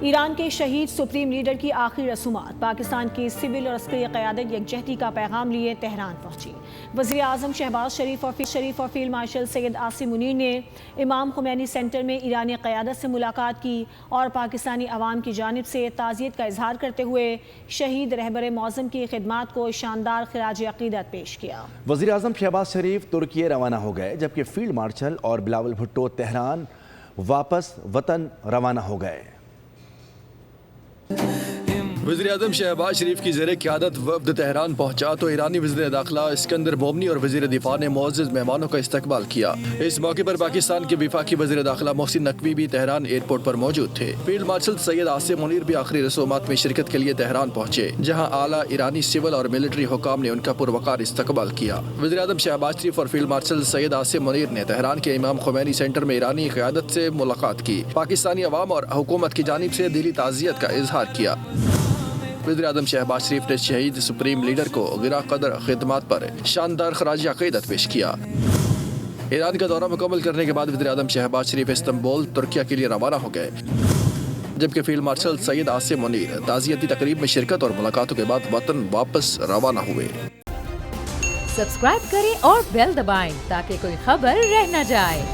ایران کے شہید supreme leader کی آخری رسومات پاکستان کی سول اور عسکری قیادت یکجہتی کا پیغام لیے تہران پہنچی۔ وزیر اعظم شہباز شریف اور فیلڈ مارشل سید عاصم منیر نے امام خمینی سینٹر میں ایرانی قیادت سے ملاقات کی اور پاکستانی عوام کی جانب سے تعزیت کا اظہار کرتے ہوئے شہید رہبر معظم کی خدمات کو شاندار خراج عقیدت پیش کیا۔ وزیر اعظم شہباز شریف ترکی روانہ ہو گئے، جبکہ فیلڈ مارشل اور بلاول بھٹو تہران واپس وطن روانہ ہو گئے۔ وزیر اعظم شہباز شریف کی زیر قیادت وفد تہران پہنچا تو ایرانی وزیر داخلہ اسکندر بومنی اور وزیر دفاع نے معزز مہمانوں کا استقبال کیا۔ اس موقع پر پاکستان کے وفاقی وزیر داخلہ محسن نقوی بھی تہران ایئرپورٹ پر موجود تھے۔ فیلڈ مارشل سید عاصم منیر بھی آخری رسومات میں شرکت کے لیے تہران پہنچے، جہاں اعلیٰ ایرانی سول اور ملٹری حکام نے ان کا پروقار استقبال کیا۔ وزیر اعظم شہباز شریف اور فیلڈ مارشل سید عاصم منیر نے تہران کے امام خمینی سینٹر میں ایرانی قیادت سے ملاقات کی، پاکستانی عوام اور حکومت کی جانب سے دلی تعزیت کا اظہار کیا۔ وزیر اعظم شہباز شریف نے شہید سپریم لیڈر کو گراں قدر خدمات پر شاندار خراج عقیدت پیش کیا۔ ایران کا دورہ مکمل کرنے کے بعد وزیر اعظم شہباز شریف استنبول ترکیہ کے لیے روانہ ہو گئے، جبکہ فیلڈ مارشل سید عاصم منیر تعزیتی تقریب میں شرکت اور ملاقاتوں کے بعد وطن واپس روانہ ہوئے۔ سبسکرائب کریں اور بیل دبائیں تاکہ کوئی خبر رہ نہ جائے۔